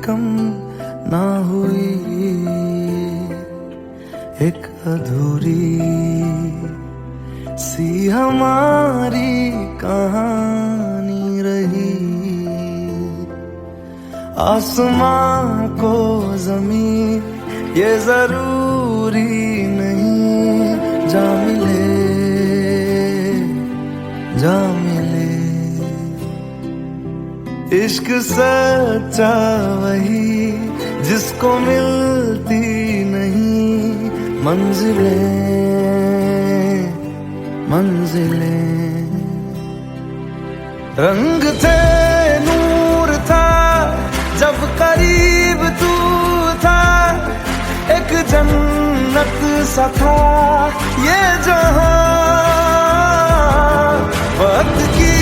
कम ना हुई, एक अधूरी सी हमारी कहानी रही। आसमां को ज़मीं ये जरूरी नहीं, जा मिले जा मिले। इश्क सच्चा वही जिसको मिलती नहीं मंजिलें मंजिलें। रंग थे नूर था जब करीब तू था, एक जन्नत सा था ये जहां। वक्त की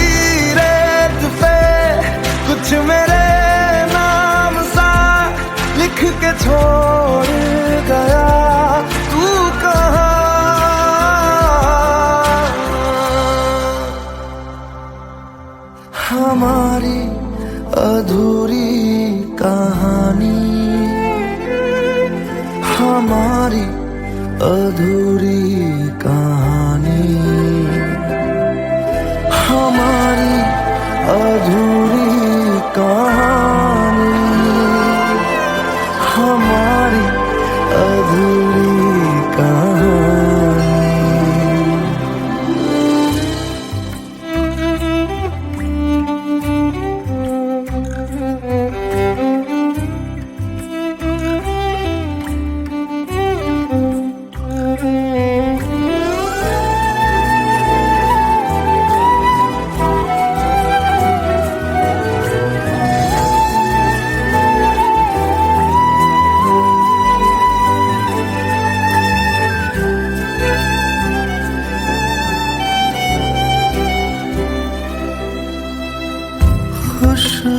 रेत पे कुछ मेरे नाम सा लिख के छोड़ गया, तू कहाँ? हमारी अधूरी कहानी, हमारी अधूरी कहानी, हमारी अधूरी कहानी, हमारी अधूरी कहानी।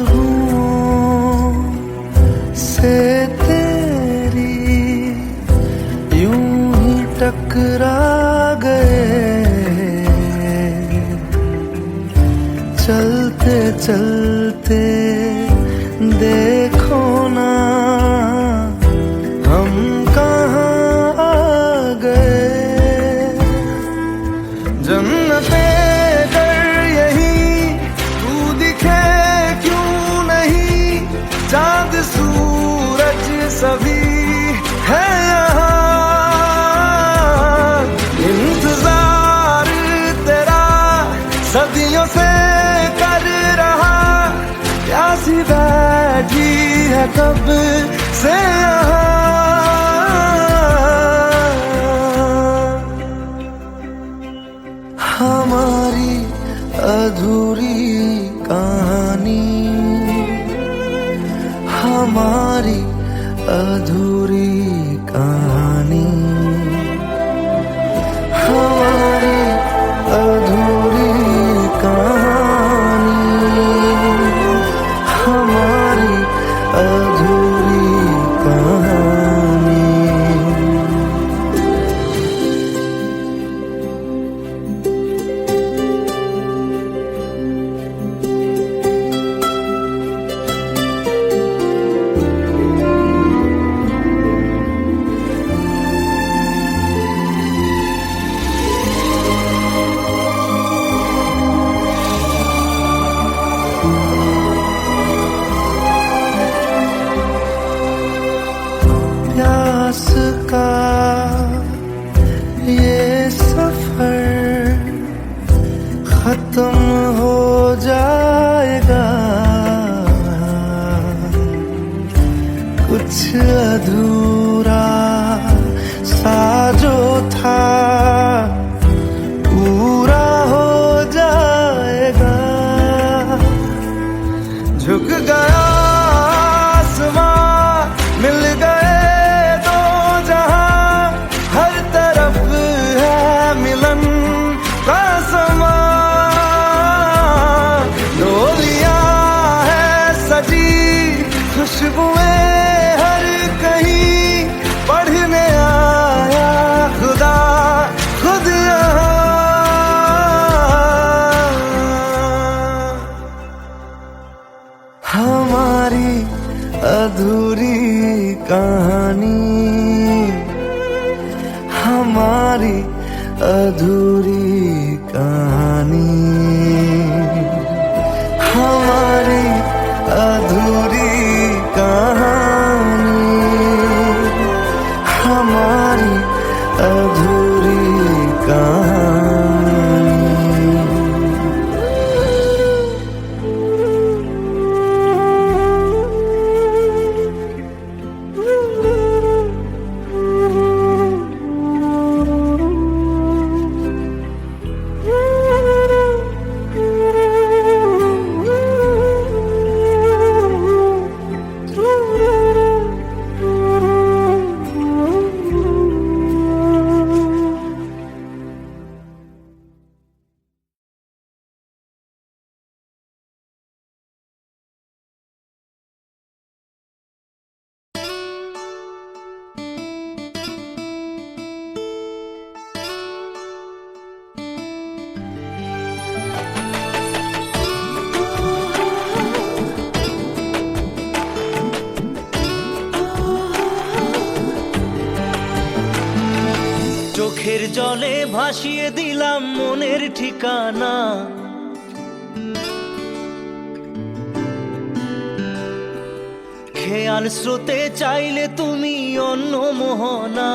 खुशबुओं से तेरी यूं ही टकरा गए, चलते चलते देखो ना हम कहाँ आ गए। जन्नते चांद सूरज सभी है यहाँ, इंतजार तेरा सदियों से कर रहा, प्यासी बैठी है कब से यहाँ। हमारी अधूरी कहानी, हमारी अधूरी कहानी, हमारी अधूरी कहानी, हमारी अधूरी कहानी। प्यास का ये सफर खत्म हो जाएगा, कुछ अधूरा सा जो था पूरा हो जाएगा। झुक गया आसमां, मिल गए दो जहां, हर तरफ है मिलन का समा। डोलियां है सजी खुशबुएं हर कहीं, पढ़ने आया खुदा खुद यहाँ। हमारी अधूरी कहानी, हमारी अधूरी कहानी, हमारी अधूरी कहानी, हमारी अधूरी कहानी। চোখের জলে ভাসিয়ে দিলাম মনের ঠিকানা, খেয়াল স্রোতে চাইলে তুমি অন্য মোহনা।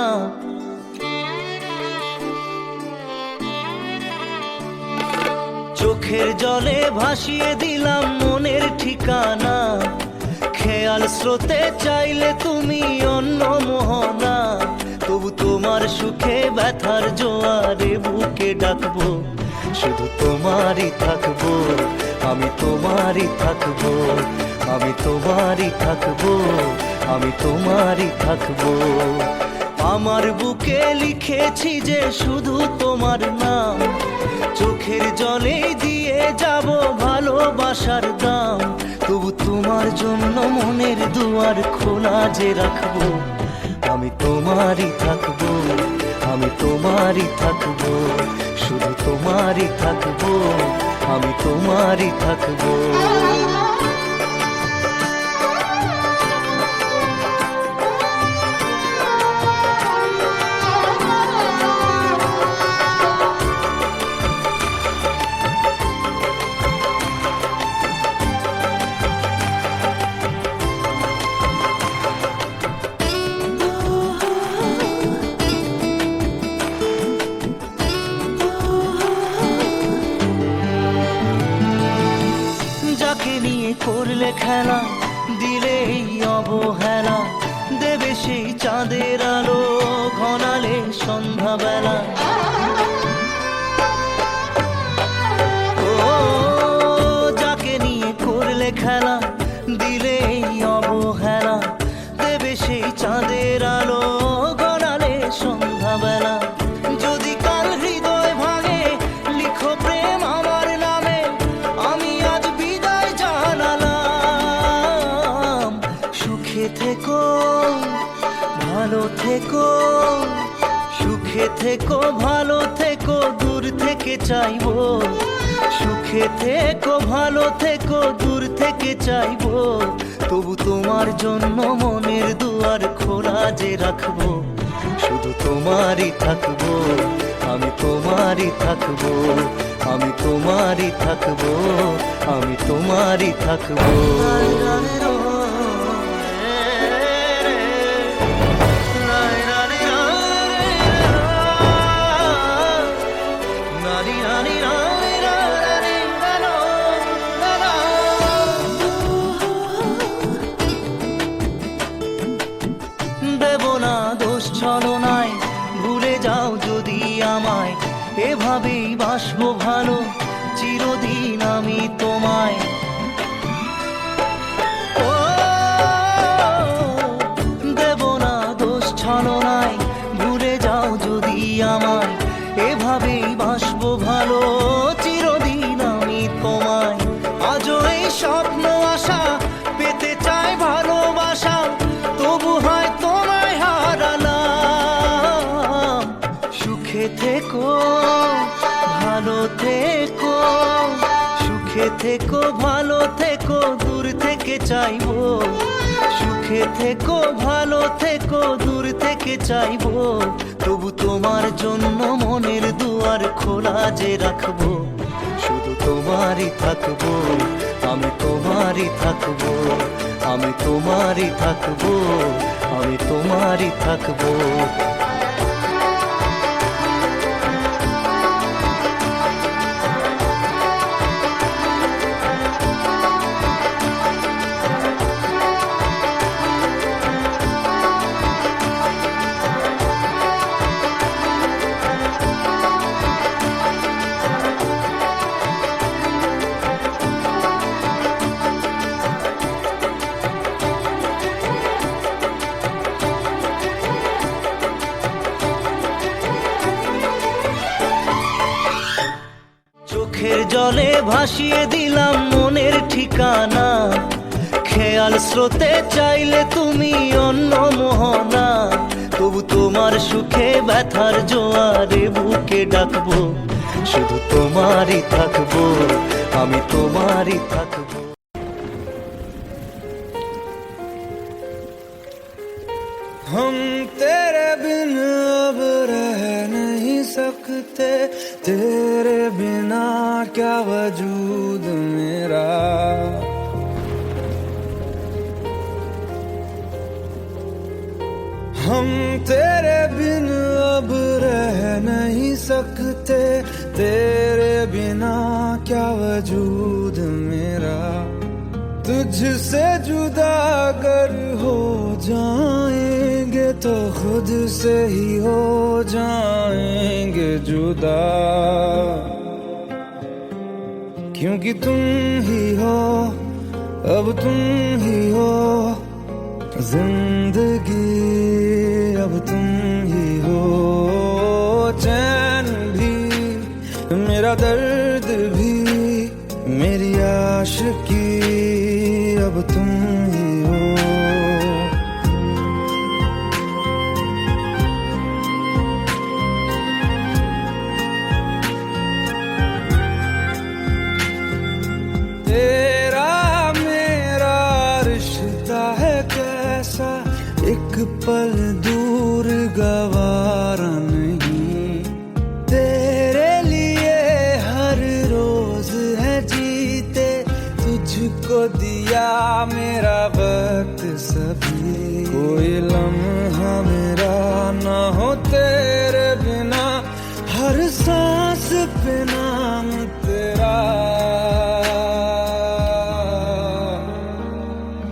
চোখের জলে ভাসিয়ে দিলাম মনের ঠিকানা, খেয়াল স্রোতে চাইলে তুমি অন্য মোহনা। তবু তোমার সুখে ব্যথার জোয়ারে বুকে ডাকবো, শুধু তোমারই থাকবো, আমি তোমারই থাকবো, আমি তোমারই থাকবো, আমি তোমারই থাকবো। আমার বুকে লিখেছি যে শুধু তোমার নাম, চোখের জলে দিয়ে যাব ভালোবাসার দাম। তবু তোমার জন্য মনের দুয়ার খোলা যে রাখবো, আমি তোমারই থাকবো, আমি তোমারই থাকবো, শুধু তোমারই থাকবো, আমি তোমারই থাকবো। যাকে নিয়ে করলে খেলা, দিলে এই অবহেলা, দেবে সেই চাঁদের আলো ঘনালে সন্ধ্যাবেলা। ও যাকে নিয়ে করলে খেলা, দিলে এই অবহেলা, দেবে সেই চাঁদের আলো ঘনালে সন্ধ্যাবেলা। যদি কাল হৃদয় ভাঙে লিখো প্রেম আমার নামে, আমি আজ বিদায় জানালাম। সুখে থেকো ভালো থেকো, সুখে থেকো ভালো থেকো, দূর থেকে চাইবো। সুখে থেকো ভালো থেকো, দূর থেকে চাইবো। তবু তোমার জন্য মনের দুয়ার খোলা যে রাখবো, শুধু তোমারই থাকবো, আমি তোমারই থাকবো, আমি তোমারই থাকবো, আমি তোমারই থাকবো। দেব না দোষ ছলনায়, ভুলে যাও যদি আমায়, এভাবেই বাসবো ভালো চিরদিন আমি তোমায়। ও দেব না দোষ ছলনায়, ভুলে যাও যদি আমায়, এভাবেই বাসবো ভালো চিরদিন আমি তোমায়। আজও এই স্বপ্ন আশা পেতে চাই ভালোবাসা, তবু হয় তোমায় হারালাম। সুখে থেকো ভালো থেকো, সুখে থেকো ভালো থেকো, দূর থেকে চাইবো। সুখে থেকো, ভালো থেকো, দূর থেকে চাইবো, তবু তোমার জন্য মনের দুয়ার খোলা যে রাখবো। শুধু তোমারই থাকবো, আমি তোমারই থাকবো, আমি তোমারই থাকবো, আমি তোমারই থাকবো। চোখের জলে ভাসিয়ে দিলাম মনের ঠিকানা, খেয়াল স্রোতে চাইলে তুমি অন্য মোহনা, তবু তোমার সুখে ব্যথার জোয়ারে বুকে ডাকবো। শুধু তোমারই থাকবো, আমি তোমারই থাকবো। हम तेरे बिन अब रह नहीं सकते, तेरे बिना क्या वजूद मेरा। हम तेरे बिन अब रह नहीं सकते, तेरे बिना क्या वजूद मेरा। तुझसे जुदा अगर हो जाएंगे तो खुद से ही हो जाएंगे जुदा, क्योंकि तुम ही हो, अब तुम ही हो जिंदगी, अब तुम ही हो चैन भी, मेरा दर्द भी, मेरी आशिकी, अब तुम ही हो। तेरा मेरा रिश्ता है कैसा, एक पल दूर गवारा नहीं। तेरे लिए हर रोज है जीते, तुझको दिया मेरा वक्त सभी। कोई लम्हा मेरा ना हो तेरे बिना, हर सांस पे नाम तेरा,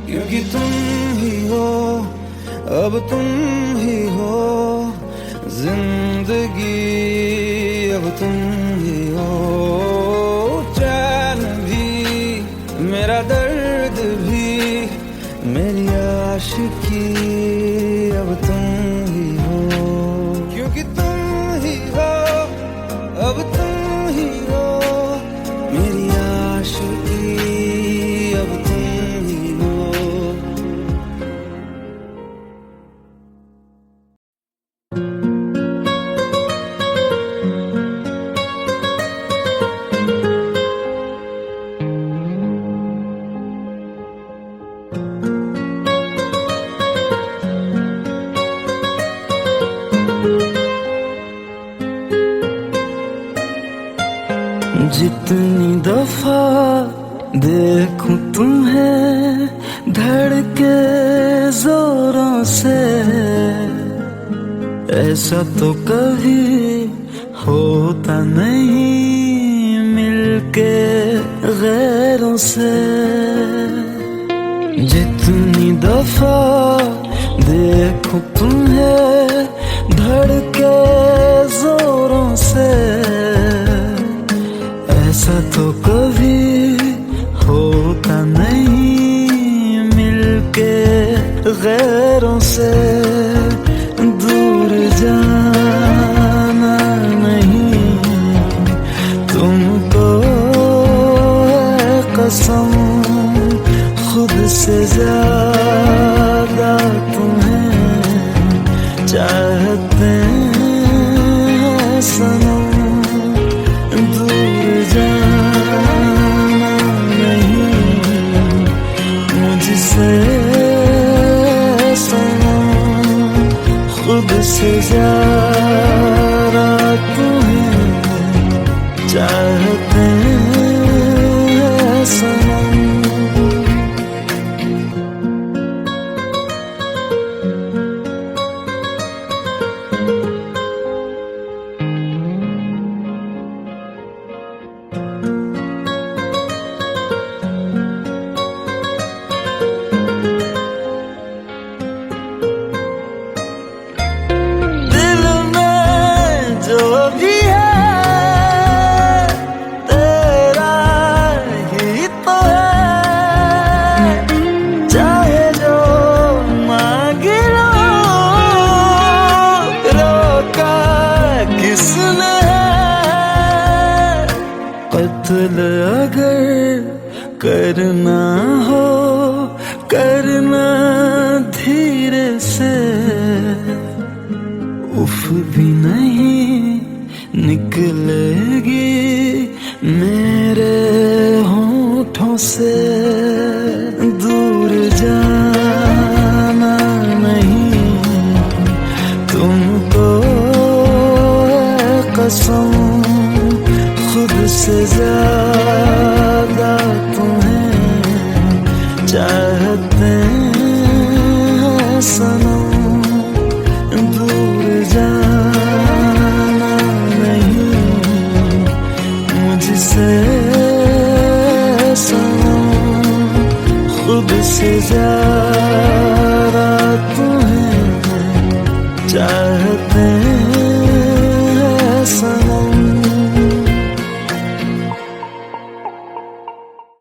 क्योंकि तुम ही हो, अब तुम ही हो जिंदगी, अब तुम ही हो चैन भी, मेरा दर्द भी, मेरी आशिकी, अब तुम ही हो, क्योंकि तुम ही हो, अब तुम ही हो मेरी आशिकी, अब तुम ही हो। जितनी दफा देखूं तुम्हें धड़के जोरों से, ऐसा तो कभी होता नहीं मिलके गैरों से। जितनी दफा देखूं तुम्हें धड़के जोरों से, ऐसा तो कभी होता नहीं मिलके गैरों से। दूर जाना नहीं तुमको है कसम, खुद से ज्यादा तुम्हें चाहते हैं सनम। दूर जाना नहीं मुझसे से ज्यादा तुम्हें चाहते हैं सनम। दिल में जो भी है तेरा ही तो है, चाहे जो मांग लो, रोका किसने है। कत्ल अगर करना हो करना धीरे से, उफ भी नहीं निकलेगी मेरे होठों से। दूर जाना नहीं तुमको है कसम, खुद से ज्यादा तुम्हें चाहते हैं सनम। दूर जाना नहीं मुझसे सनम, खुद से ज्यादा तुम्हें चाहते हैं सनम।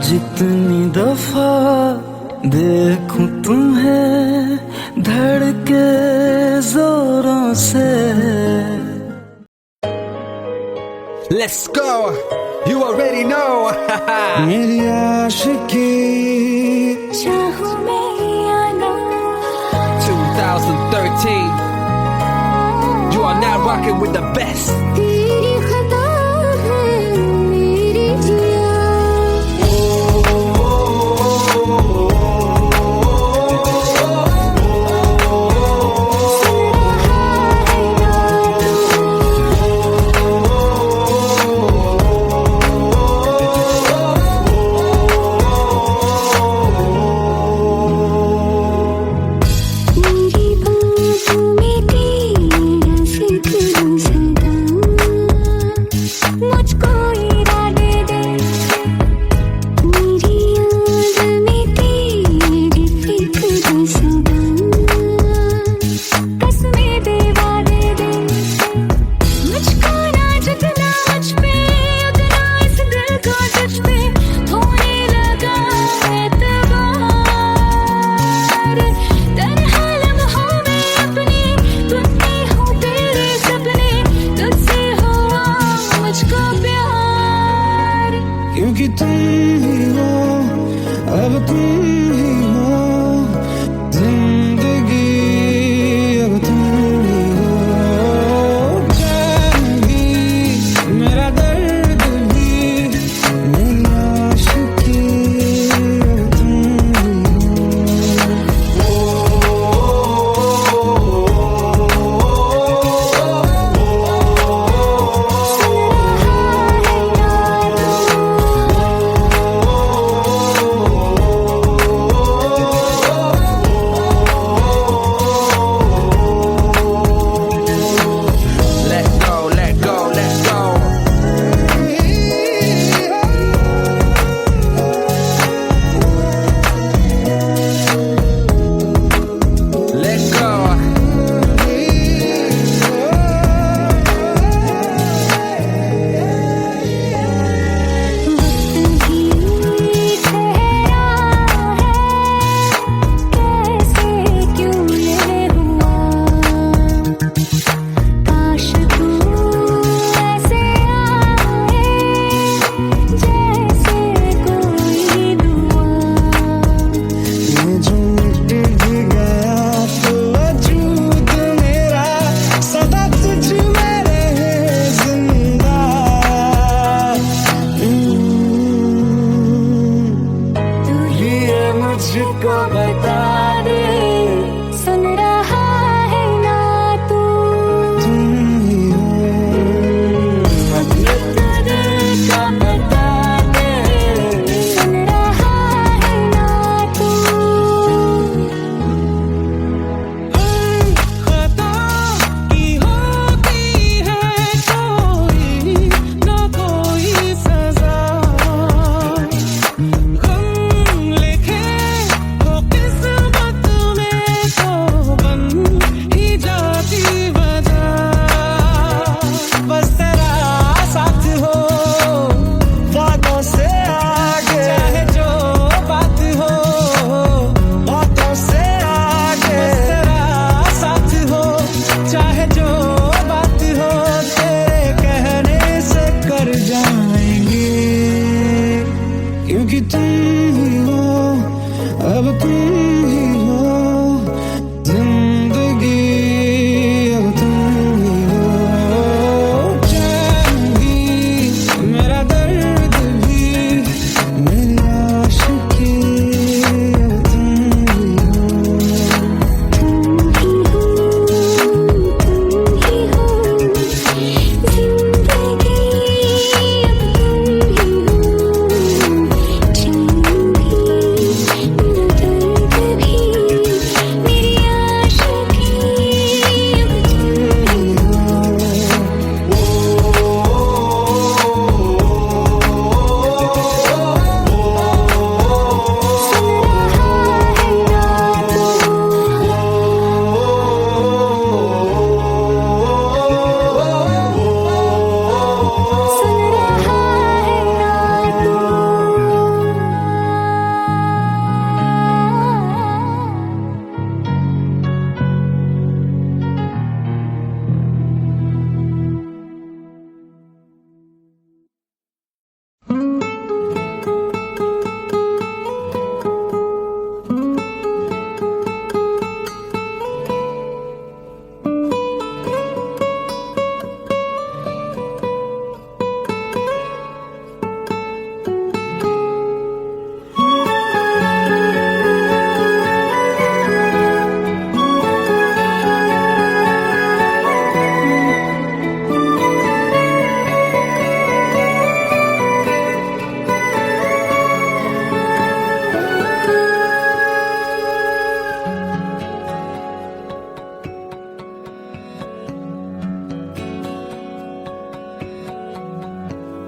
जितनी दफा देखूं तुम्हें धड़के जोरों से। Let's go, you already know. मेरी आशिकी चाहूं मैं या ना, 2013, you are now rocking with the best. तेरी खता है मेरी जिया। मेरी बाहों में तेरा जिक्र सदा,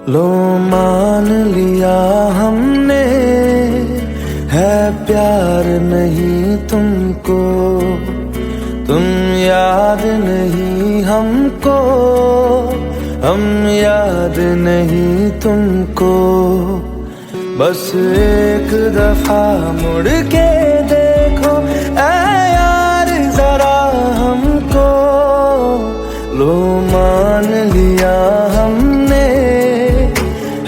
लो मान लिया हमने, है प्यार नहीं तुमको, तुम याद नहीं हमको, हम याद नहीं तुमको। बस एक दफा मुड़ के देखो ऐ यार जरा हमको, लो मान लिया हमने,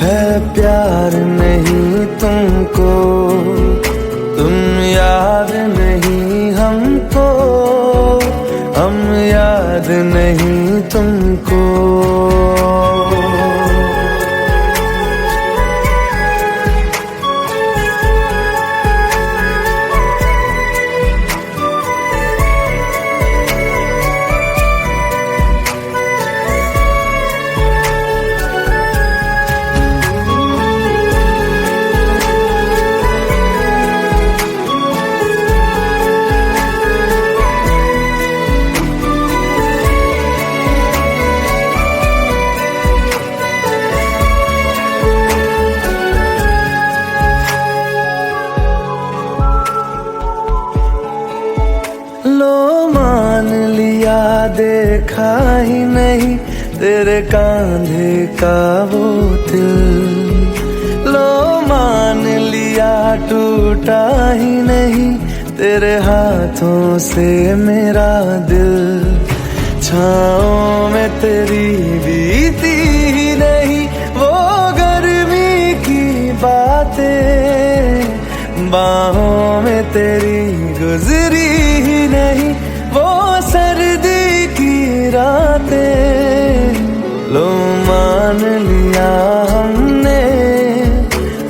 है प्यार नहीं तुमको, तुम याद नहीं हमको, हम याद नहीं तुमको। लो मान लिया देखा ही नहीं तेरे कांधे का वो दिल, लो मान लिया टूटा ही नहीं तेरे हाथों से मेरा दिल। छाँव में तेरी बीती ही नहीं वो गर्मी की बातें, बाहों में तेरी गुजरी ही नहीं वो सर्दी की रातें। लो मान लिया हमने,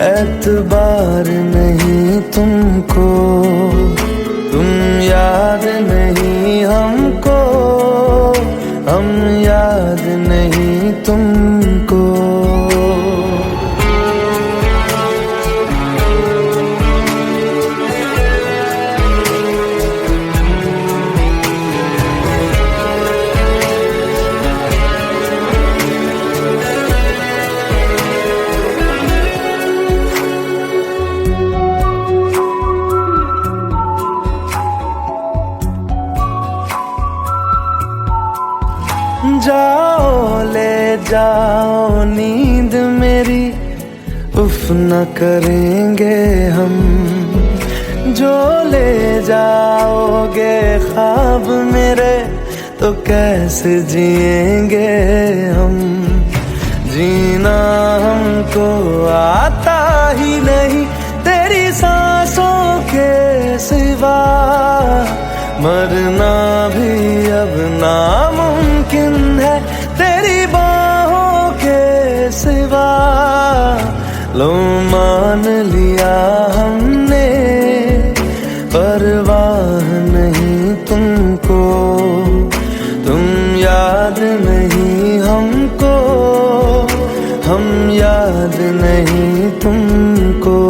एतबार नहीं तुमको, तुम याद नहीं हमको, हम याद नहीं तुमको। जाओ ले जाओ नींद मेरी, उफ न करेंगे हम, जो ले जाओगे ख्वाब मेरे तो कैसे जिएंगे हम। जीना हमको आता ही नहीं तेरी सांसों के सिवा, मरना भी अब नामुमकिन है तेरी बाहों के सिवा। लो मान लिया हमने, परवाह नहीं तुमको, तुम याद नहीं हमको, हम याद नहीं तुमको।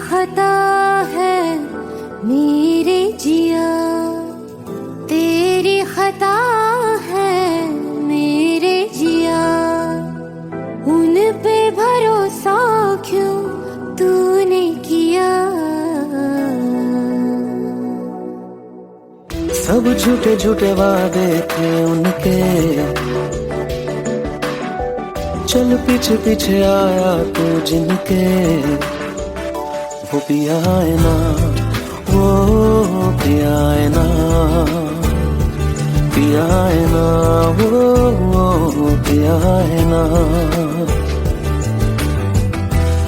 खता है मेरे जिया, तेरी खता है मेरे जिया, उन पे भरोसा क्यों तूने किया। सब झूठे झूठे वादे थे उनके, चल पीछे पीछे आया तू जिनके, वो पिया है ना, वो पिया है ना, पिया है ना, वो पिया है ना।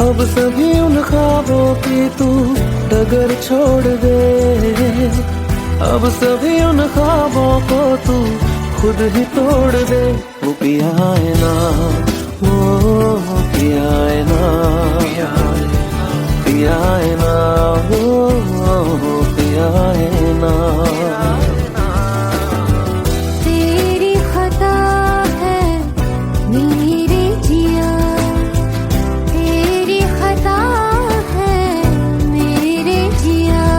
अब सभी उन ख्वाबों की तू डगर छोड़ दे, अब सभी उन ख्वाबों को तू खुद ही तोड़ दे। वो पिया है ना, वो पिया है ना, पिया है ना, वो पिया है ना। तेरी खता है मेरे जिया, तेरी खता है मेरे जिया।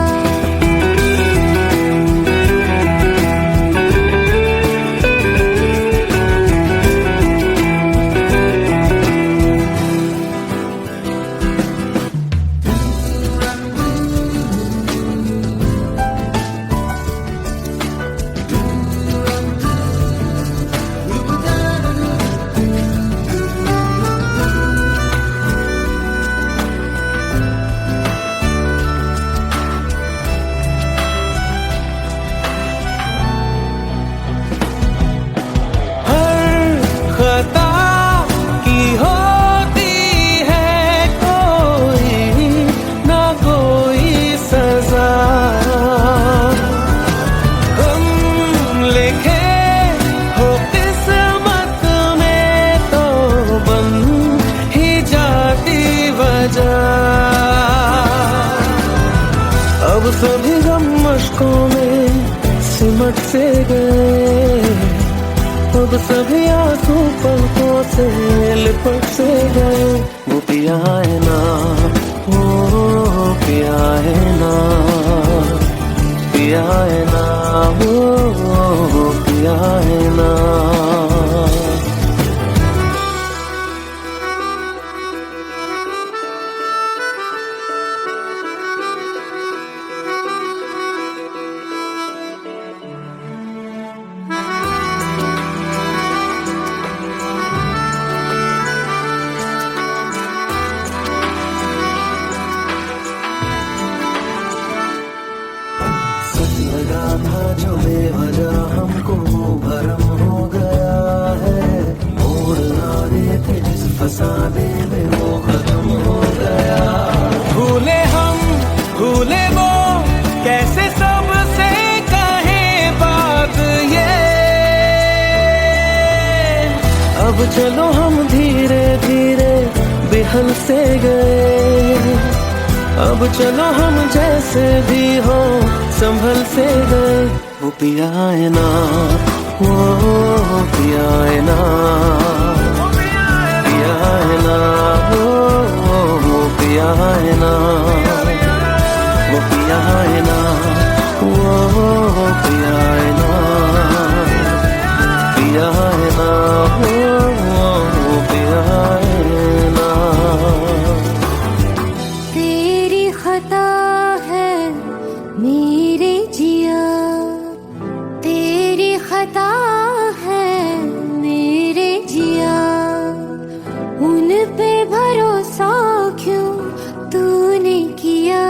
खता की होती है कोई ना कोई सजा, हम लिखे हो किस्मत में तो बन ही जाती वजह। अब सभी गम मशकों में सिमट से गए, अब सभी आंसू पलकों से लिपट से गए। वो पिया है ना, वो पिया है ना, पिया है ना, वो पिया है ना। लगा था जो बेवजह हमको भरम हो गया है, मोड़ आगे थे जिस फसाने में वो खत्म हो गया। भूले हम भूले वो कैसे सबसे कहे बात ये, अब चलो हम धीरे धीरे बिहल से गए, अब चलो हम जैसे भी हो संभल से गए। वो पिया है ना, वो पिया है ना, पिया है ना, वो पिया है ना, वो पिया है ना, वो पिया है ना, पिया है ना, वो पिया है ना। तेरी खता है मेरे जिया, तेरी खता है मेरे जिया। उन पे भरोसा क्यों तूने किया।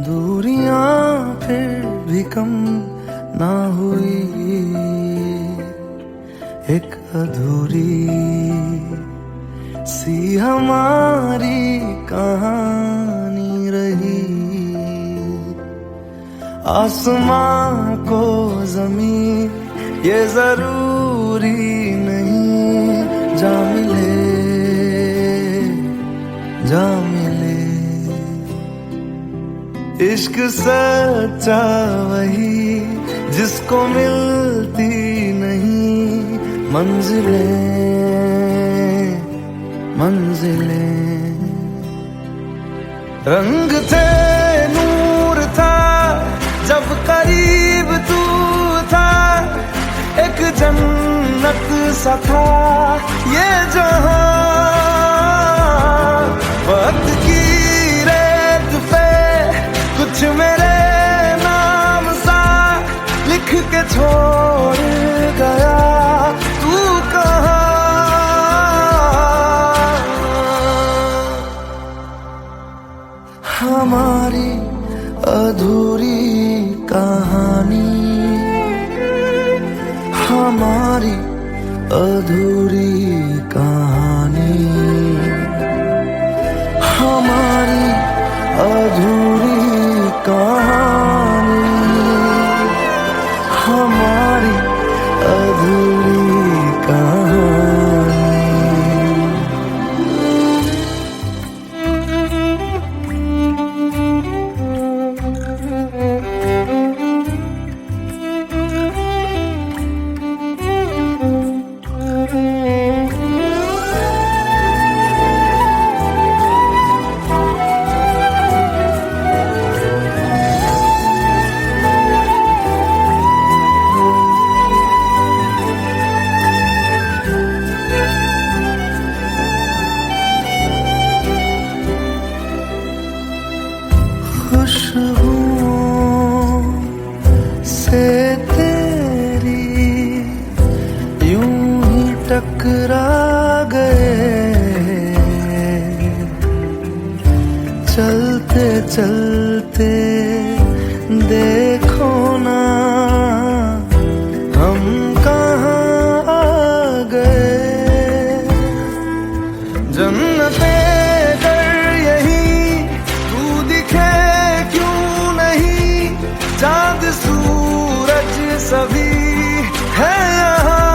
दूरियां फिर भी कम ना हुई, एक अधूरी सी हमारी कहानी रही। आसमां को जमीन ये जरूरी नहीं, जा मिले जा मिले। इश्क सच्चा वही जिसको मिलती नहीं मंजिलें मंजिलें। रंग थे नूर था जब करीब तू था, एक जन्नत सा था ये जहां। वक्त की रेत पे कुछ मेरे नाम सा लिख के छोड़ गया, तू कहाँ। हमारी अधूरी कहानी, हमारी अधूरी कहानी, हमारी अधूरी कहानी, हमारी अधूरी कहानी। खुशबुओं से तेरी यूं ही टकरा गए, चलते चलते देखो ना हम कहाँ आ गए। जन्नते चांद सूरज सभी है यहाँ,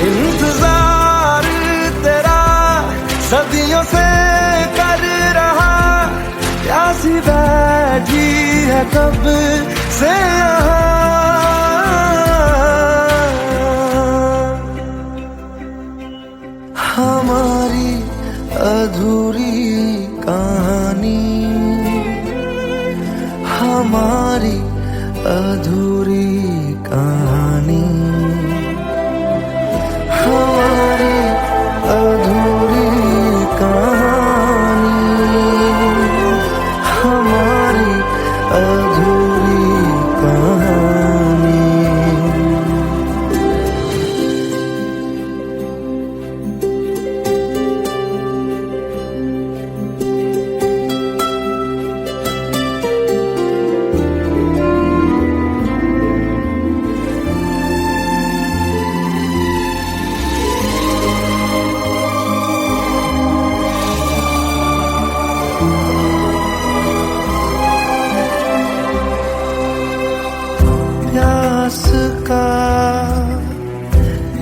इंतजार तेरा सदियों से कर रहा, प्यासी बैठी है कब से यहाँ। हमारी अधूरी कहानी, हमारी अधूरी कहानी, हमारी अधूरी कहानी, हमारी अधूरी कहानी। प्यास का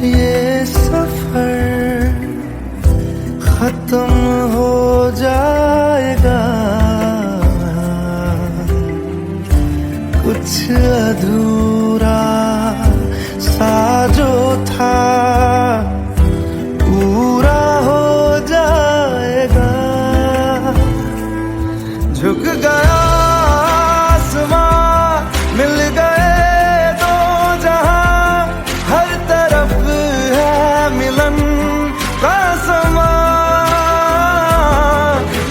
ये सफर खत्म हो जाएगा, कुछ अधूरा सा जो था पूरा हो जाएगा। झुक गया आसमां, मिल गए दो जहां, हर तरफ है मिलन का समा।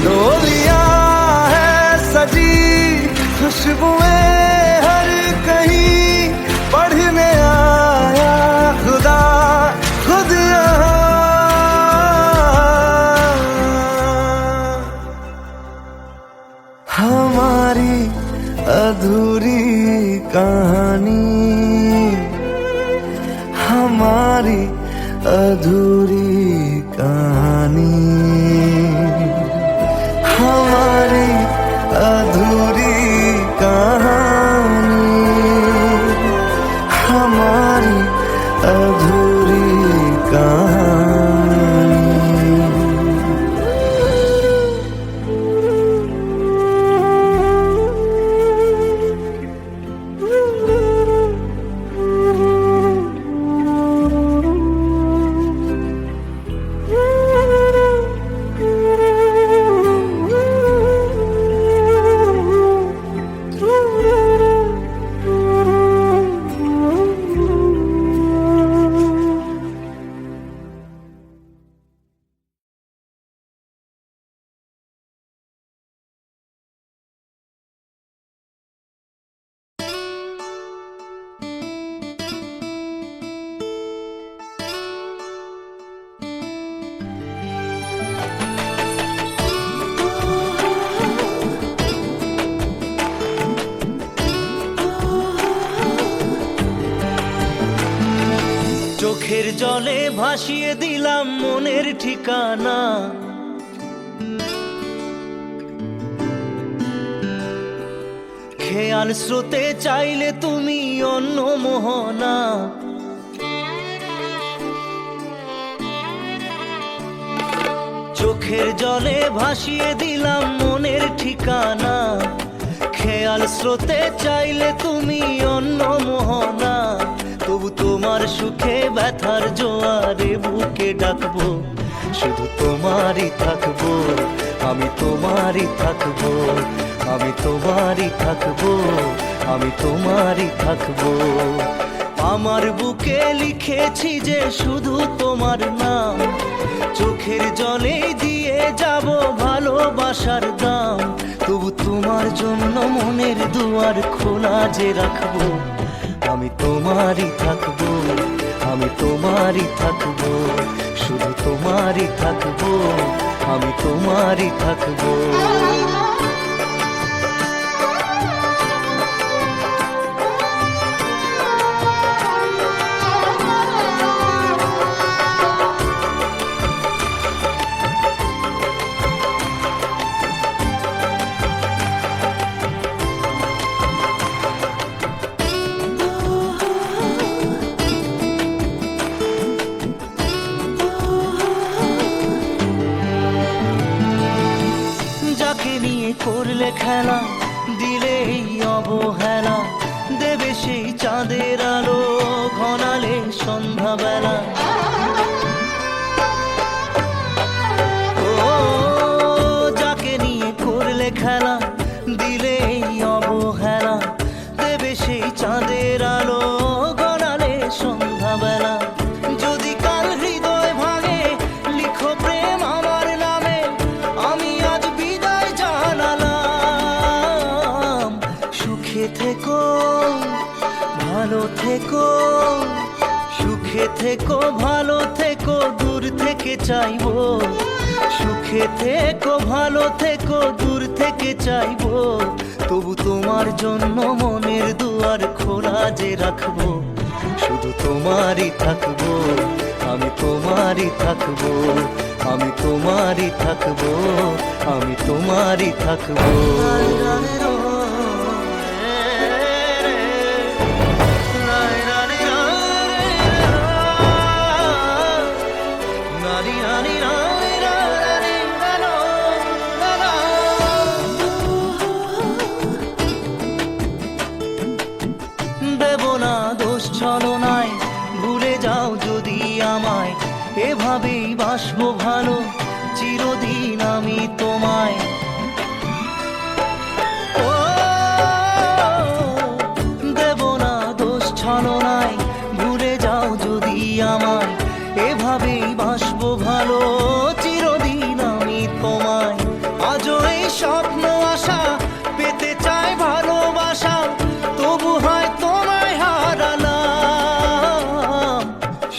डोलियां है सजी खुशबुएं हर कहीं, पढ़ने आया खुदा खुद यहाँ। हमारी अधूरी कहानी, हमारी अधूरी कहानी, हमारी अधूरी कहानी, हमारी अधूरी कहानी। চোখের জলে ভাসিয়ে দিলাম মনের ঠিকানা, খেয়াল স্রোতে চাইলে তুমি অন্য মোহনা। চোখের জলে ভাসিয়ে দিলাম মনের ঠিকানা, খেয়াল স্রোতে চাইলে তুমি অন্য মোহনা। তবু তোমার সুখে ব্যথার জোয়ারে বুকে ডাকবো, শুধু তোমারই থাকবো, আমি তোমারই থাকবো, আমি তোমারই থাকবো, আমি তোমারই থাকবো। আমার বুকে লিখেছি যে শুধু তোমার নাম, চোখের জলে দিয়ে যাব ভালোবাসার দাম। তবু তোমার জন্য মনের দুয়ার খোলা যে রাখবো, আমি তোমারই থাকবো, আমি তোমারই থাকবো, শুধু তোমারই থাকবো, আমি তোমারই থাকবো। করলে খেলা দিলে এই অবহেলা, দেবে সেই চাঁদের আলো ঘনালে সন্ধ্যাবেলা। ও যাকে নিয়ে করলে খেলা দিলে এই অবহেলা, দেবে সেই চাঁদের আলো ঘনালে সন্ধ্যাবেলা। যদি কাল হৃদয় ভাঙে লিখো প্রেম আমার নামে, আমি আজ বিদায় জানালাম। সুখে থেকো ভালো থেকো, সুখে থেকো ভালো থেকো, দূর থেকে চাইবো। সুখে থেকো ভালো থেকো, দূর থেকে চাইবো। তবু তোমার জন্য মনের দুয়ার খোলা যে রাখবো, শুধু তোমারই থাকবো, আমি তোমারই থাকবো, আমি তোমারই থাকবো, আমি তোমারই থাকবো। দেব না দোষ ছলনায়, ভুলে যাও যদি আমায়, এভাবেই বাসবো ভালো চিরদিন আমি তোমায়। ও দেব না দোষ ছলনায়, ভুলে যাও যদি আমায়, এভাবেই বাসবো ভালো চিরদিন আমি তোমায়। আজও এই স্বপ্ন আশা পেতে চাই ভালোবাসা, তবু হয় তোমায় হারালাম।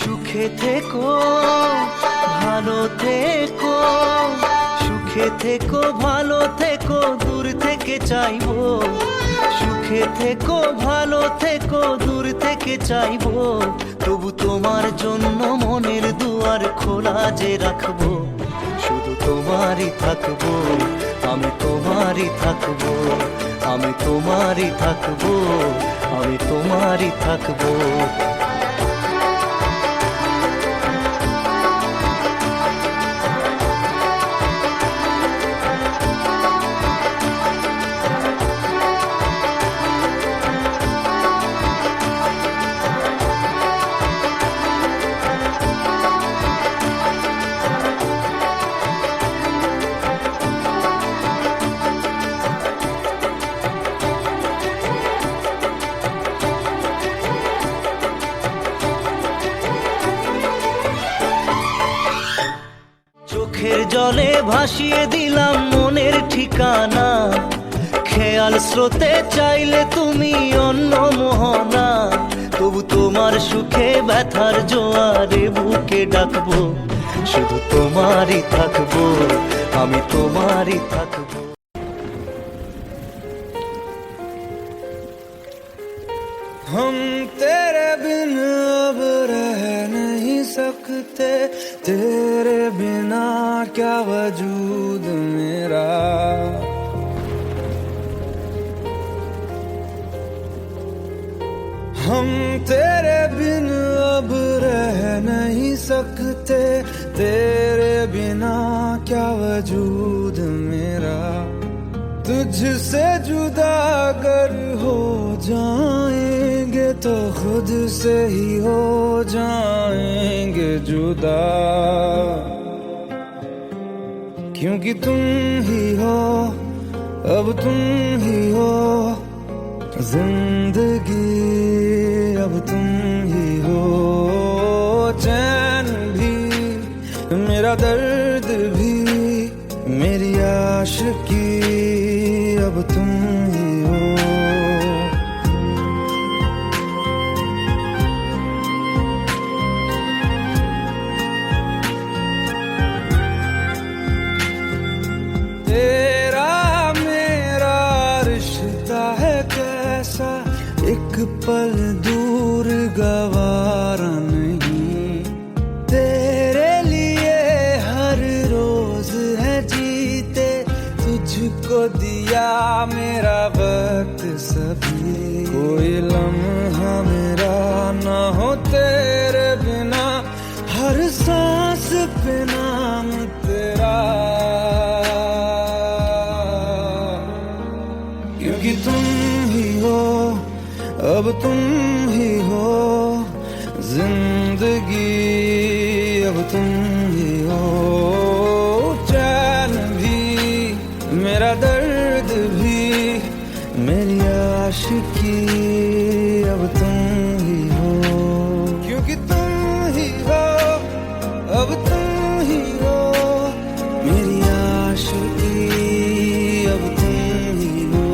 সুখে থেকো ভালো থেকো, সুখে থেকো ভালো থেকো, দূর থেকে থেকে চাইবো, সুখে থেকো ভালো থেকো দূর থেকে চাইবো, তবু তোমার জন্য মনের দুয়ার খোলা যে রাখবো, শুধু তোমারই থাকবো, আমি তোমারই থাকবো, আমি তোমারই থাকবো, আমি তোমারই থাকবো। চোখের জলে ভাসিয়ে দিলাম মনের ঠিকানা, খেয়াল স্রোতে চাইলে তুমি অন্য মোহনা, তবু তোমার সুখে ব্যথার জোয়ারে বুকে ডাকবো, শুধু তোমারই থাকবো, আমি তোমারই থাকবো। हम तेरे बिन अब रह नहीं सकते, तेरे बिना क्या वजूद मेरा। हम तेरे बिन अब रह नहीं सकते, तेरे बिना क्या वजूद मेरा। तुझसे जुदा अगर हो जाएंगे तो खुद से ही हो जाएंगे जुदा, क्योंकि तुम ही हो, अब तुम ही हो जिंदगी, अब तुम ही हो चैन भी, मेरा दर्द भी, मेरी आशिकी, अब तुम ही हो। तेरा मेरा रिश्ता है कैसा, एक पल दूर गवारा नहीं, तेरे लिए हर रोज है जीते, तुझको दिया मेरा वक्त सभी, कोई लम्हा मेरा ना हो तेरे बिना, हर सांस पे नाम तेरा, क्योंकि तुम ही हो, अब तुम ही हो जिंदगी, अब तुम ही हो चैन भी, मेरा दर्द भी, मेरी आशिकी, अब तुम ही हो, क्योंकि तुम ही हो, अब तुम ही हो मेरी आशिकी, अब तुम ही हो।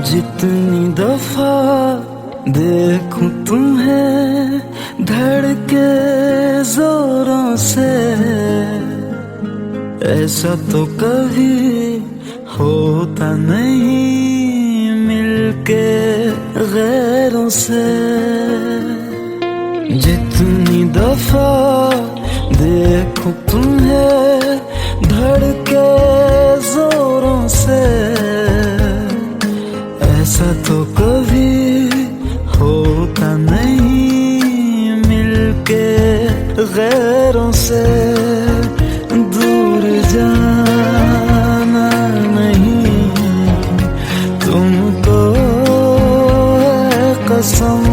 जितनी दफा देखूं तुम्हें धड़के जोरों से, ऐसा तो कभी होता नहीं मिलके गैरों से। जितनी दफा देखूं तुम्हें धड़के जोरों से, ऐसा तो कभी होता नहीं मिलके गैरों से। दूर जाना नहीं तुमको है कसम,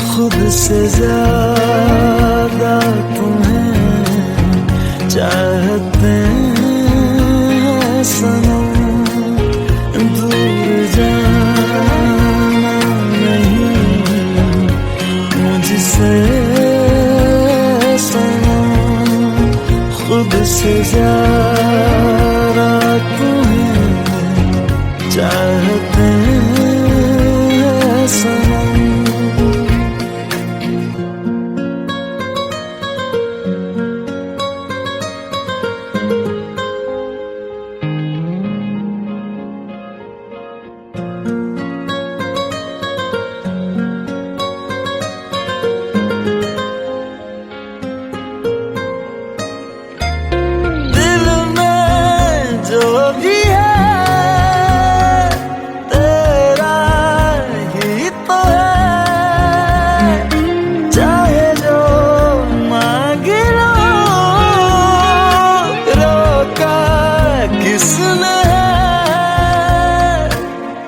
खुद से ज्यादा तुम्हें चाहते हैं सनम। दूर जाना नहीं मुझसे सनम खुद से ज्यादा तुम्हें चाहते हैं सनम।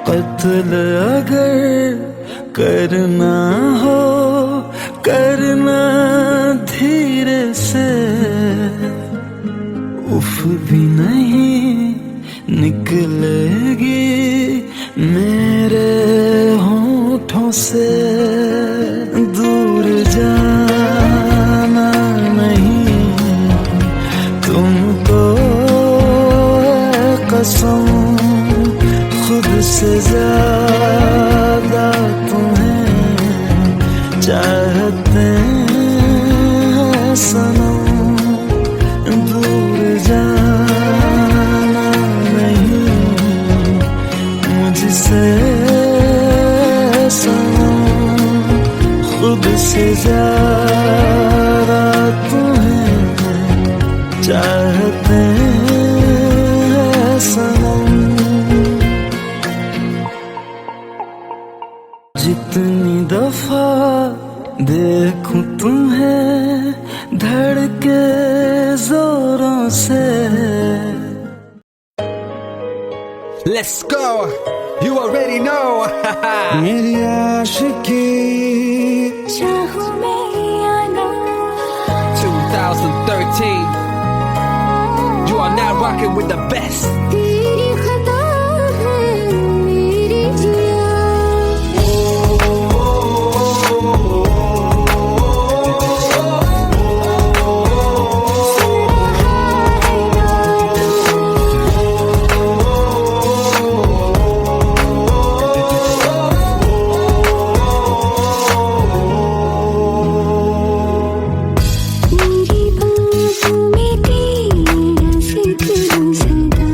कत्ल अगर करना हो करना धीरे से, उफ भी नहीं निकलेगी मेरे होठों से। दूर जाना नहीं तुमको कसम खुद से ज्यादा तुम्हें चाहते हैं सनम। दूर जाना नहीं मुझसे सनम खुद से ज्यादा तुम्हें चाहते हैं सनम। जितनी दफा देखूं तुम्हें धड़के जोरों से। Let's go. You already know. मेरी आशिकी चाहूं मैं या ना 2013. You are now rocking with the best. तेरी खता है मेरी जिया। मेरी बाहों में तेरा जिक्र सदा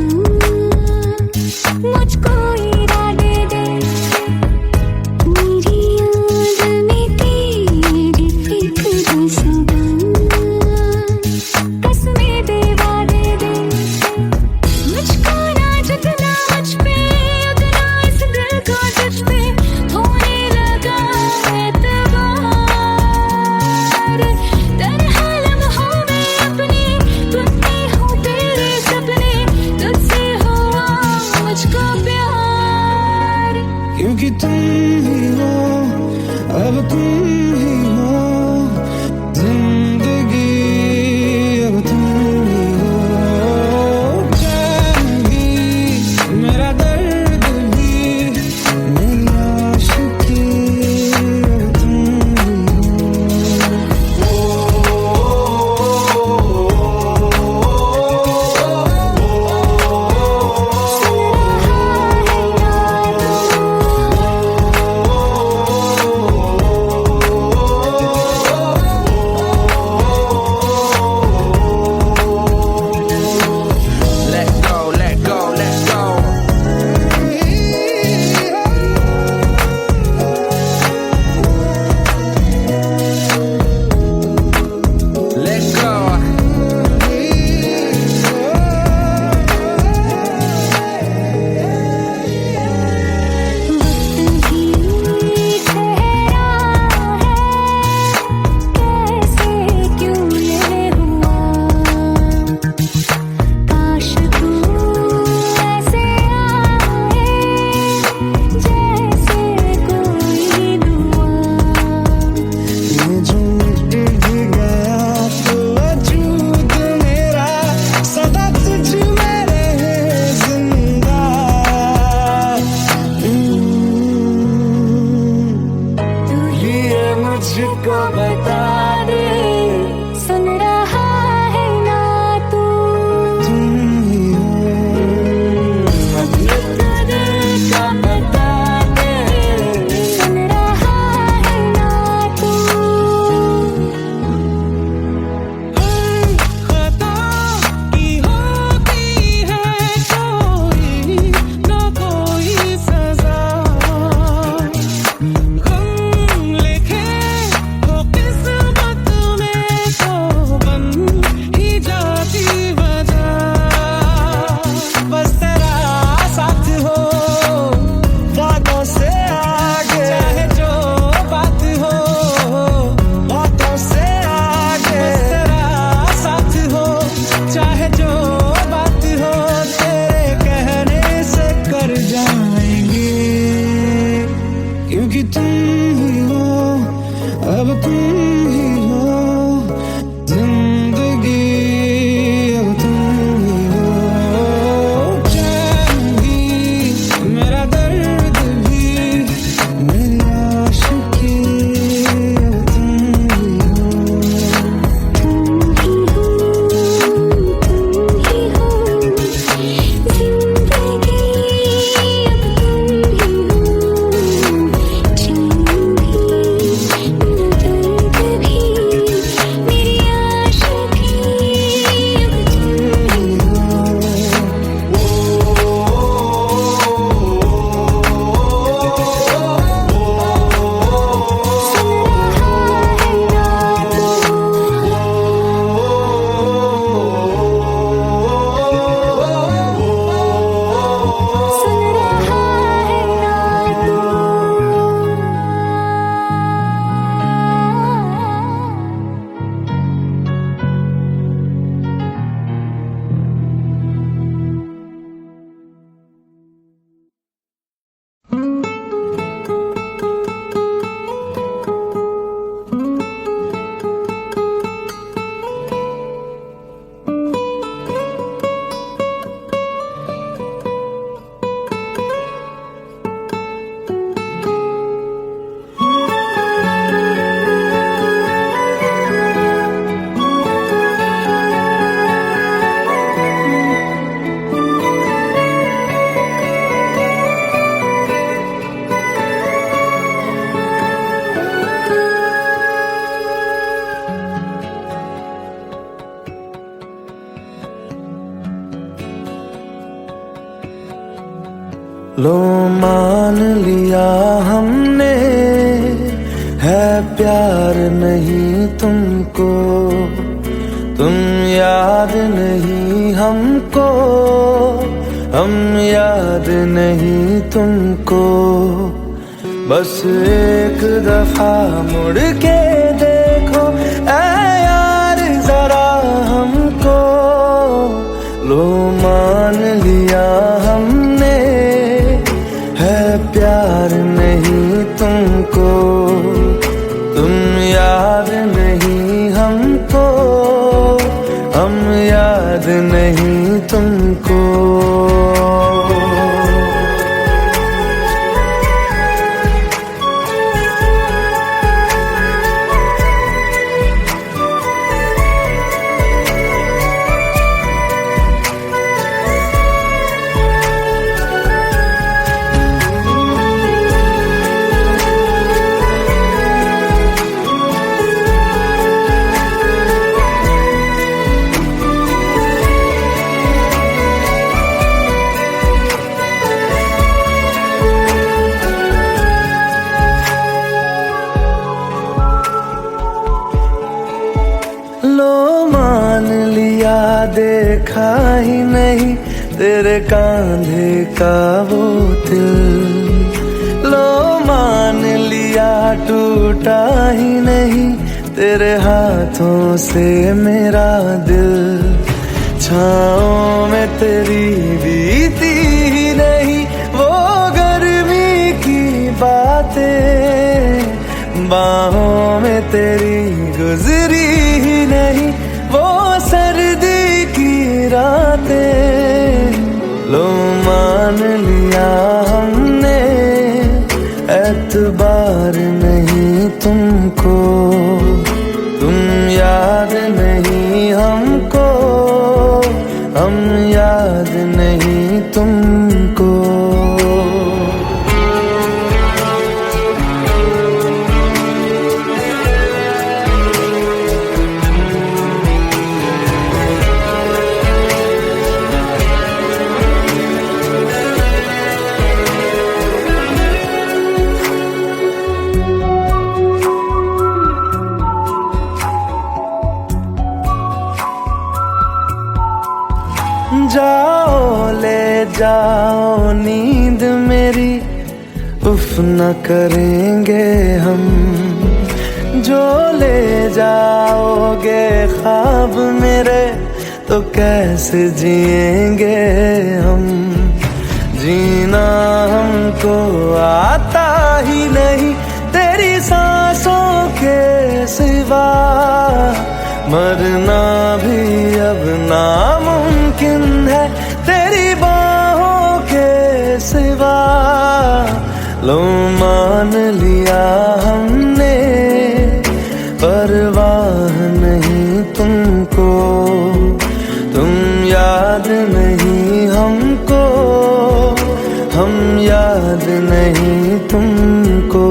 को बता दे, सुन रहा है ना तू? तुम ही हो, ये तो दिल को बता दे, सुन रहा है ना तू? खता की होती है कोई ना कोई सजा, गम लिखे हो किस्मत में तो बन ही जाती वजह। बस तेरा साथ हो बातों से आगे, चाहे जो बात हो, बातों से आगे। बस तेरा साथ हो, चाहे जो बात हो, तेरे कहने से कर जाएंगे, क्योंकि तुम ही हो, अब तुम ही हो जिंदगी, अब तुम ही हो चैन भी, मेरा दर्द भी, मेरी आशिकी, अब तुम ही हो। तुम ही हो, जिंदगी अब तुम ही हो, चैन भी, मेरा दर्द भी, मेरी आशिकी अब तुम ही हो। सुन रहा है ना तू? लो मान लिया हमने, है प्यार नहीं तुमको, तुम याद नहीं हमको, हम याद नहीं तुमको। बस एक दफा मुड़ के देखो ऐ यार जरा हमको, लो मान लिया हमने, है प्यार नहीं तुमको, तुम याद नहीं हमको, हम याद नहीं तुमको। लो मान लिया देखा ही नहीं तेरे कांधे का वो दिल, लो मान लिया टूटा ही नहीं तेरे हाथों से मेरा दिल, छाँव में तेरी बीती ही नहीं वो गर्मी की बातें, बाहों में तेरी गुजरी ही नहीं वो सर्दी की रातें। लो मान लिया हमने, एतबार नहीं तुमको, तुम याद नहीं हमको, हम याद नहीं तुमको। जाओ ले जाओ नींद मेरी, उफ न करेंगे हम। जो ले जाओगे ख्वाब मेरे, तो कैसे जिएंगे हम। जीना हमको आता ही नहीं तेरी सांसों के सिवा, मरना भी अब नामुमकिन है तेरी बाहों के सिवा। लो मान लिया हमने, परवाह नहीं तुमको, तुम याद नहीं हमको, हम याद नहीं तुमको।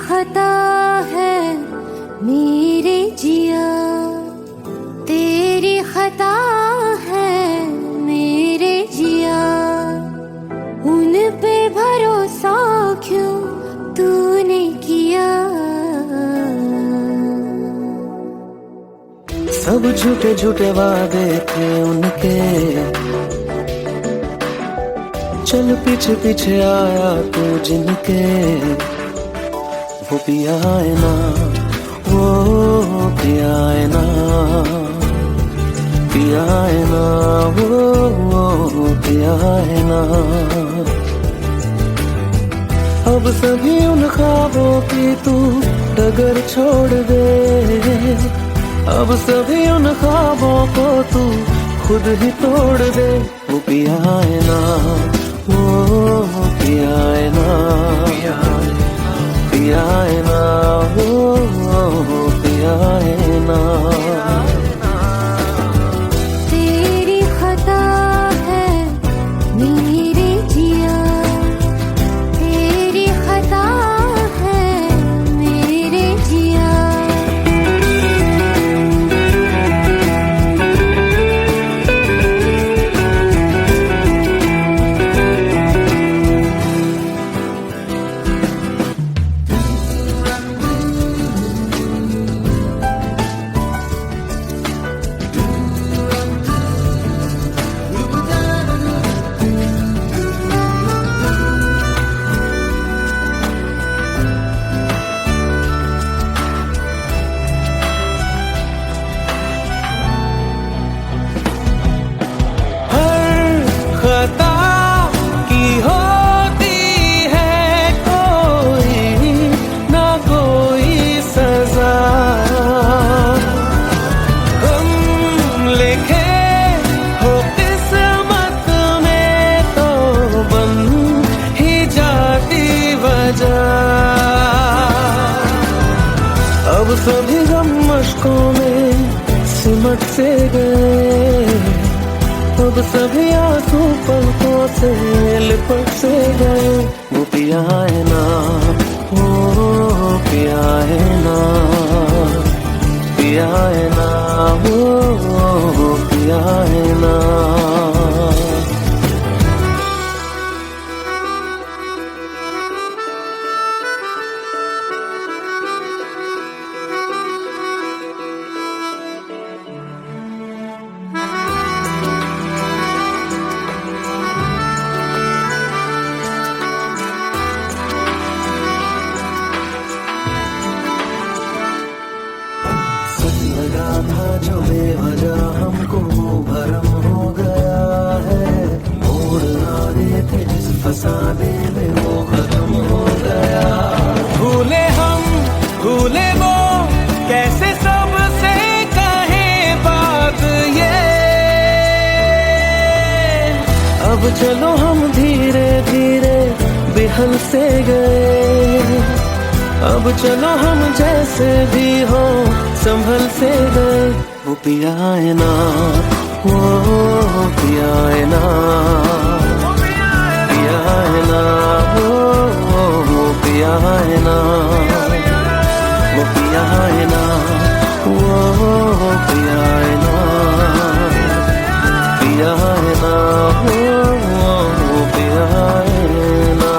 खता है मेरे जिया, तेरी खता है मेरे जिया। उन पे भरोसा क्यों तूने किया। सब झूठे झूठे वादे थे उनके, चल पीछे पीछे आया तू जिनके। वो पिया है ना, वो पिया है ना, पिया है ना, वो पिया है ना। अब सभी उन ख्वाबों की तू डगर छोड़ दे, अब सभी उन ख्वाबों को तू खुद ही तोड़ दे। वो पिया है ना, वो पिया है ना, पिया है ना, वो पिया है ना। तेरी खता है मेरे जिया, तेरी खता है मेरे जिया। अब सभी गम मशकों में सिमट से गए, अब सभी आंसू पलकों से लिपट से गए। वो पिया है ना, वो पिया है ना, पिया है ना, वो पिया है ना। लगा था जो बेवजह हमको वो भरम हो गया है। मोड़ ना रहे थे जिस फसाने में वो खत्म हो गया। भूले हम भूले वो, कैसे सबसे कहे बात ये। अब चलो हम धीरे धीरे बिहल से गए। अब चलो हम जैसे भी हो संभल से गए। वो पिया है ना, वो पिया है ना, पिया है ना, वो पिया है ना, वो पिया है ना, वो पिया है ना, पिया है ना, वो पिया है ना।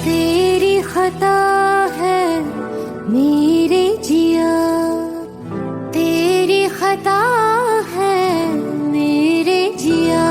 तेरी खता है मेरे जिया, तेरी खता है मेरे जिया।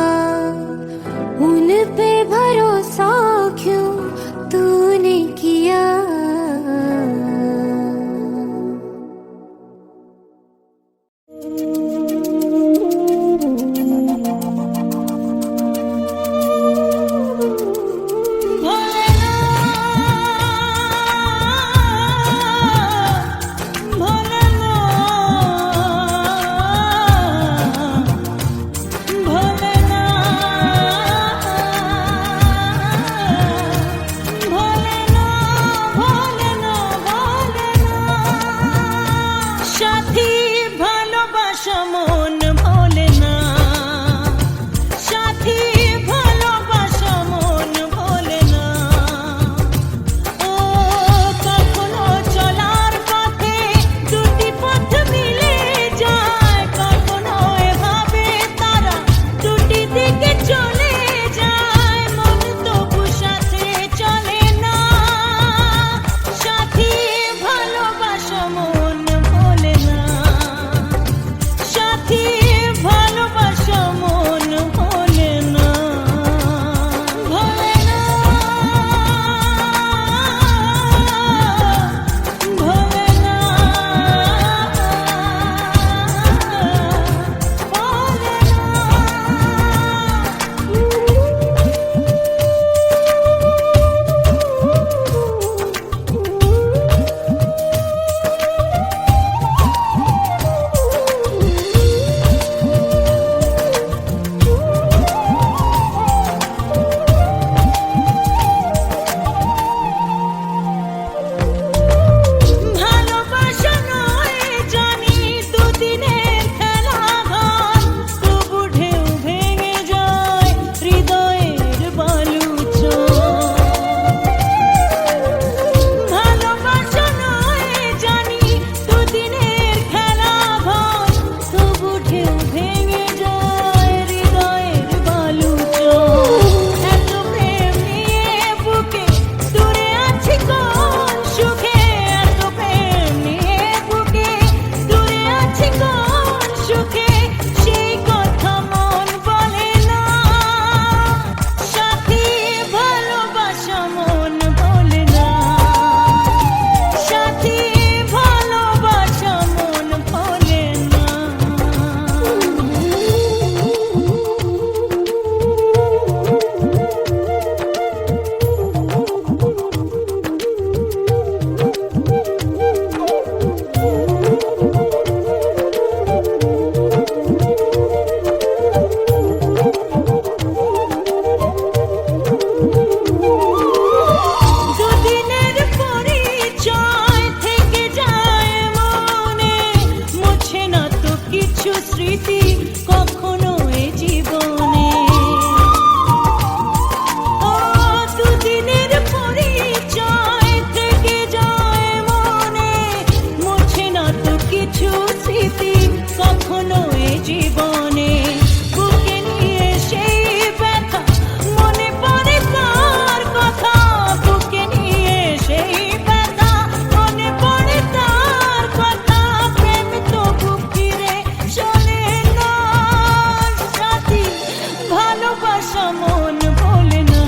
ভালোবাসা মন ভোলে না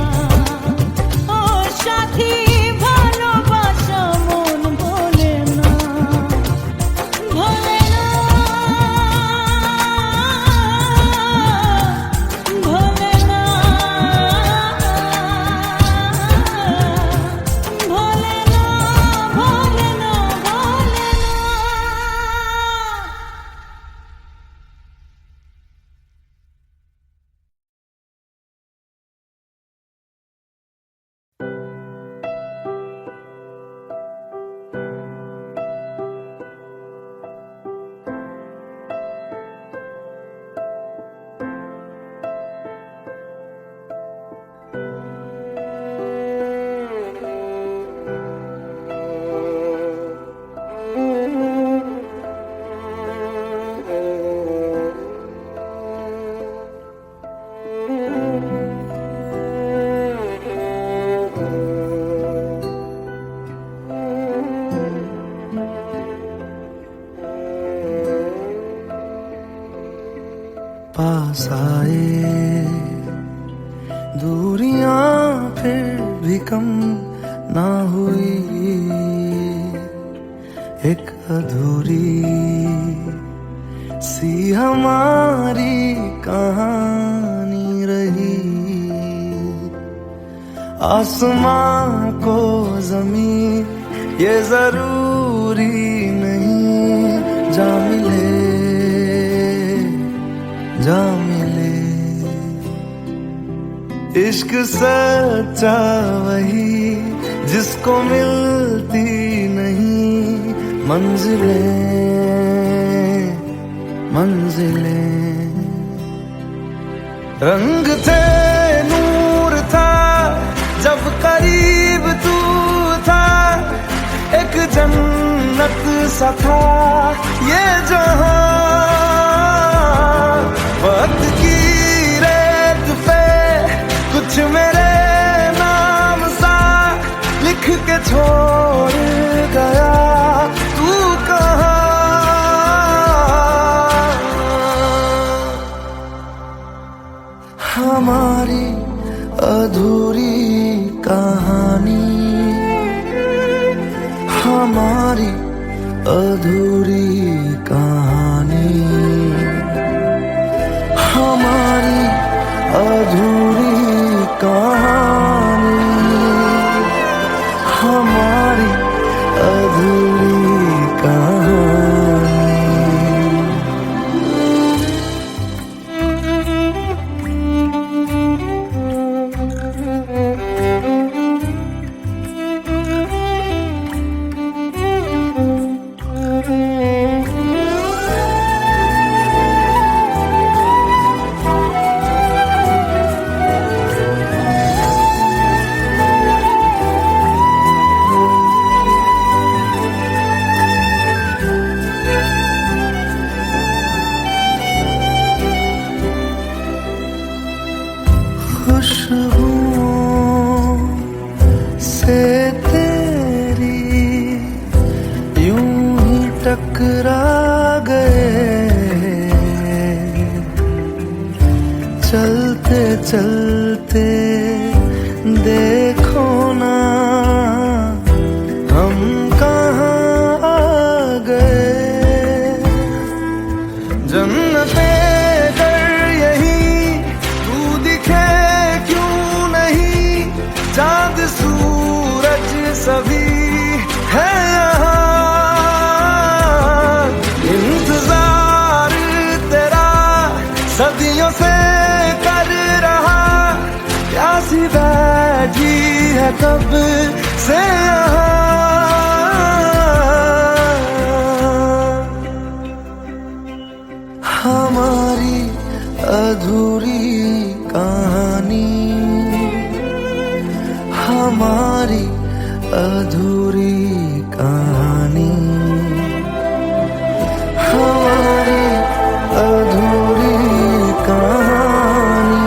ও সাথী ভালোবাসা মন ভোলে না ভোলে না ভোলে না ভোলে না ভোলে না ভোলে না पास आए दूरियां फिर भी कम ना हुई एक अधूरी सी हमारी कहानी रही आसमां को जमीन ये जरूरी नहीं जा मिले जा मिले इश्क सच्चा वही जिसको मिलती नहीं मंजिलें मंजिलें रंग थे नूर था जब करीब तू था एक जन्नत सा था ये जहां वक्त की रेत पे कुछ मेरे नाम सा लिख के छोड़ गया तू कहाँ हमारी अधूरी कहानी हमारी अधूरी कहानी हमारी अधूरी कहानी हमारी अधूरी कहानी खुशबुओं से तेरी यूं ही टकरा गए चलते चलते देखो ना हम कहाँ आ गए जन्नते चांद सूरज सभी है यहाँ इंतजार तेरा सदियों से कर रहा प्यासी बैठी है कब से यहाँ हमारी अधूरी कहानी हमारी अधूरी कहानी हमारी अधूरी कहानी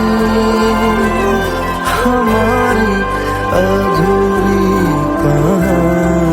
हमारी अधूरी कहानी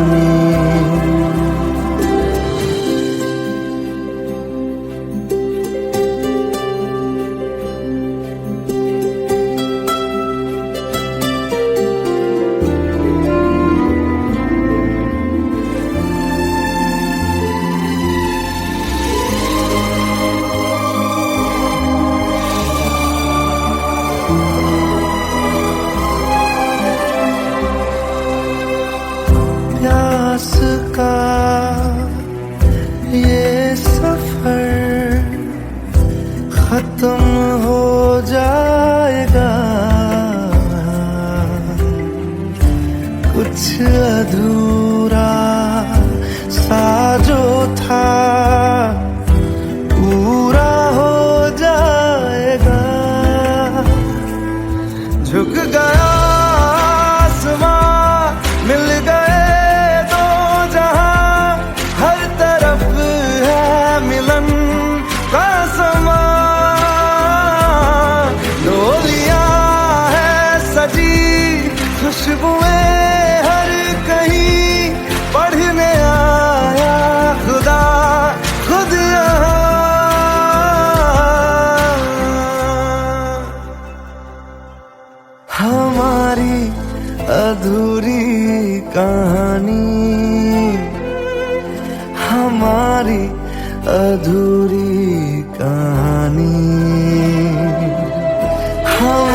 हमारी अधूरी कहानी, हमारी अधूरी कहानी। हम